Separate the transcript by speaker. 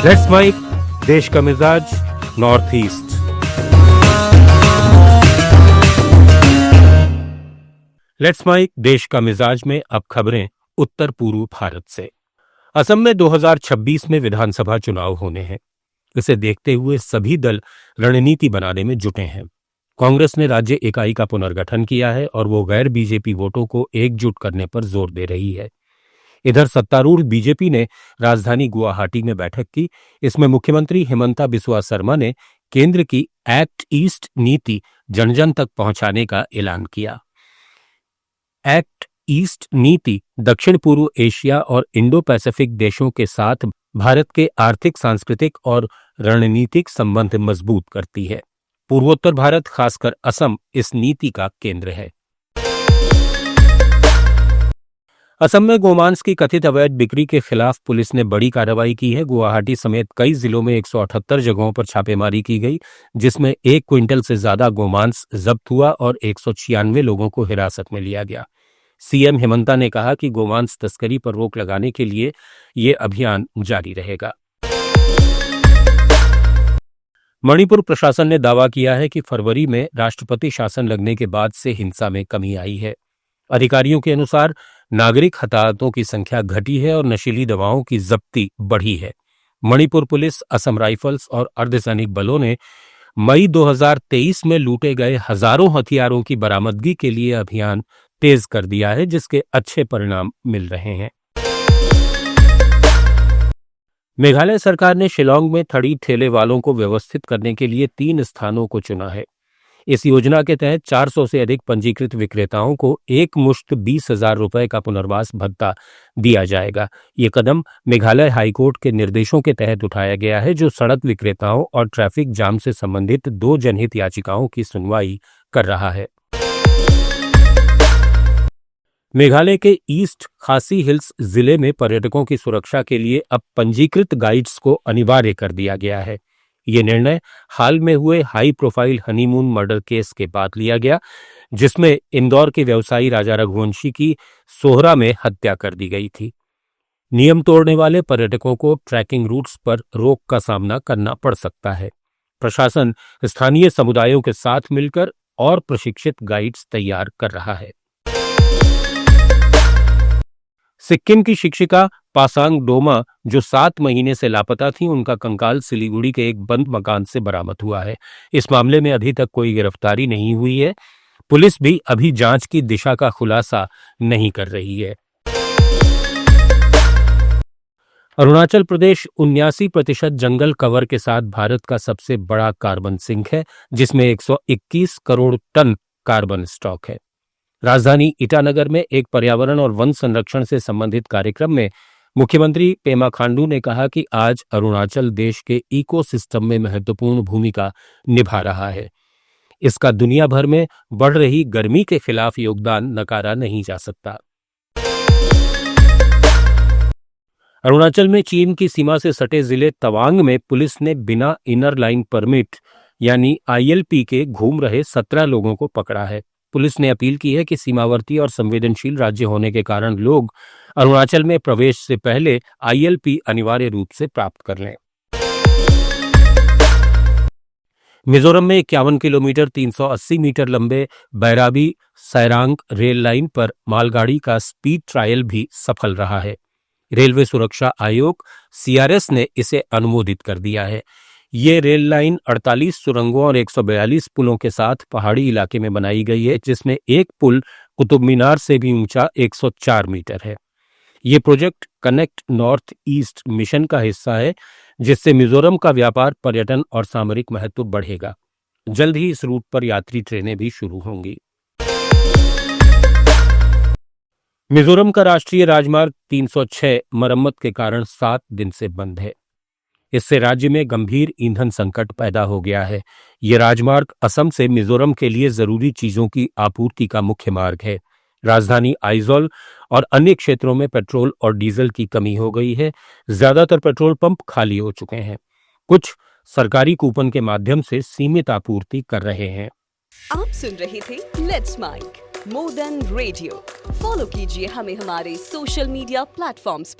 Speaker 1: Let's mic देश का मिजाज नॉर्थ ईस्ट। लेट्स माइक देश का मिजाज में अब खबरें उत्तर पूर्व भारत से। असम में 2026 में विधानसभा चुनाव होने हैं। इसे देखते हुए सभी दल रणनीति बनाने में जुटे हैं। कांग्रेस ने राज्य इकाई का पुनर्गठन किया है और वो गैर बीजेपी वोटों को एकजुट करने पर जोर दे रही है। इधर सत्तारूढ़ बीजेपी ने राजधानी गुवाहाटी में बैठक की। इसमें मुख्यमंत्री हिमंता बिस्वा शर्मा ने केंद्र की एक्ट ईस्ट नीति जन जन तक पहुंचाने का ऐलान किया। एक्ट ईस्ट नीति दक्षिण पूर्व एशिया और इंडो पैसिफिक देशों के साथ भारत के आर्थिक, सांस्कृतिक और रणनीतिक संबंध मजबूत करती है। पूर्वोत्तर भारत, खासकर असम, इस नीति का केंद्र है। असम में गोमांस की कथित अवैध बिक्री के खिलाफ पुलिस ने बड़ी कार्रवाई की है। गुवाहाटी समेत कई जिलों में 178 जगहों पर छापेमारी की गई, जिसमें 1 क्विंटल से ज्यादा गोमांस जब्त हुआ और 196 लोगों को हिरासत में लिया गया। सीएम हिमंता ने कहा कि गोमांस तस्करी पर रोक लगाने के लिए ये अभियान जारी रहेगा। मणिपुर प्रशासन ने दावा किया है कि फरवरी में राष्ट्रपति शासन लगने के बाद से हिंसा में कमी आई है। अधिकारियों के अनुसार नागरिक हताहतों की संख्या घटी है और नशीली दवाओं की जब्ती बढ़ी है। मणिपुर पुलिस, असम राइफल्स और अर्धसैनिक बलों ने मई 2023 में लूटे गए हजारों हथियारों की बरामदगी के लिए अभियान तेज कर दिया है, जिसके अच्छे परिणाम मिल रहे हैं। मेघालय सरकार ने शिलांग में थड़ी ठेले वालों को व्यवस्थित करने के लिए 3 स्थानों को चुना है। इस योजना के तहत 400 से अधिक पंजीकृत विक्रेताओं को एक मुश्त 20,000 रुपए का पुनर्वास भत्ता दिया जाएगा। ये कदम मेघालय हाईकोर्ट के निर्देशों के तहत उठाया गया है, जो सड़क विक्रेताओं और ट्रैफिक जाम से संबंधित 2 जनहित याचिकाओं की सुनवाई कर रहा है। मेघालय के ईस्ट खासी हिल्स जिले में पर्यटकों की सुरक्षा के लिए अब पंजीकृत गाइड्स को अनिवार्य कर दिया गया है। ये निर्णय हाल में हुए high profile honeymoon murder case के बाद लिया गया, जिसमें इंदौर के व्यवसायी राजा रघुवंशी की सोहरा में हत्या कर दी गई थी। नियम तोड़ने वाले पर्यटकों को ट्रैकिंग रूट्स पर रोक का सामना करना पड़ सकता है। प्रशासन स्थानीय समुदायों के साथ मिलकर और प्रशिक्षित गाइड्स तैयार कर रहा है। सिक्किम की शिक्षिका पासांग डोमा, जो 7 महीने से लापता थी, उनका कंकाल सिलीगुड़ी के एक बंद मकान से बरामद हुआ है। इस मामले में अभी तक कोई गिरफ्तारी नहीं हुई है। पुलिस भी अभी जांच की दिशा का खुलासा नहीं कर रही है। अरुणाचल प्रदेश 79% जंगल कवर के साथ भारत का सबसे बड़ा कार्बन सिंक है, जिसमें 121 करोड़ टन कार्बन स्टॉक है। राजधानी ईटानगर में एक पर्यावरण और वन संरक्षण से संबंधित कार्यक्रम में मुख्यमंत्री पेमा खांडू ने कहा कि आज अरुणाचल देश के इकोसिस्टम में महत्वपूर्ण भूमिका निभा रहा है। इसका दुनिया भर में बढ़ रही गर्मी के खिलाफ योगदान नकारा नहीं जा सकता। अरुणाचल में चीन की सीमा से सटे जिले तवांग में पुलिस ने बिना इनर लाइन परमिट यानी ILP के घूम रहे 17 लोगों को पकड़ा है। पुलिस ने अपील की है कि सीमावर्ती और संवेदनशील राज्य होने के कारण लोग अरुणाचल में प्रवेश से पहले ILP अनिवार्य रूप से प्राप्त कर लें। मिजोरम में 51 किलोमीटर 380 मीटर लंबे बैराबी सैरांग रेल लाइन पर मालगाड़ी का स्पीड ट्रायल भी सफल रहा है। रेलवे सुरक्षा आयोग CRS ने इसे अनुमोदित कर दिया है। ये रेल लाइन 48 सुरंगों और 142 पुलों के साथ पहाड़ी इलाके में बनाई गई है, जिसमें एक पुल कुतुब मीनार से भी ऊंचा 104 मीटर है। ये project connect north east mission का हिस्सा है, जिससे मिजोरम का व्यापार, पर्यटन और सामरिक महत्व बढ़ेगा। जल्द ही इस रूट पर यात्री ट्रेनें भी शुरू होंगी। मिजोरम का राष्ट्रीय राजमार्ग 306 मरम्मत के कारण 7 दिन से बंद है। इससे राज्य में गंभीर ईंधन संकट पैदा हो गया है। यह राजमार्ग असम से मिजोरम के लिए जरूरी चीजों की आपूर्ति का मुख्य मार्ग है। राजधानी आइजोल और अन्य क्षेत्रों में पेट्रोल और डीजल की कमी हो गई है। ज्यादातर पेट्रोल पंप खाली हो चुके हैं। कुछ सरकारी कूपन के माध्यम से सीमित आपूर्ति कर रहे हैं।
Speaker 2: आप सुन रहे थे let's mic more than radio. Follow कीजिए हमें हमारे सोशल मीडिया प्लेटफॉर्म्स पर।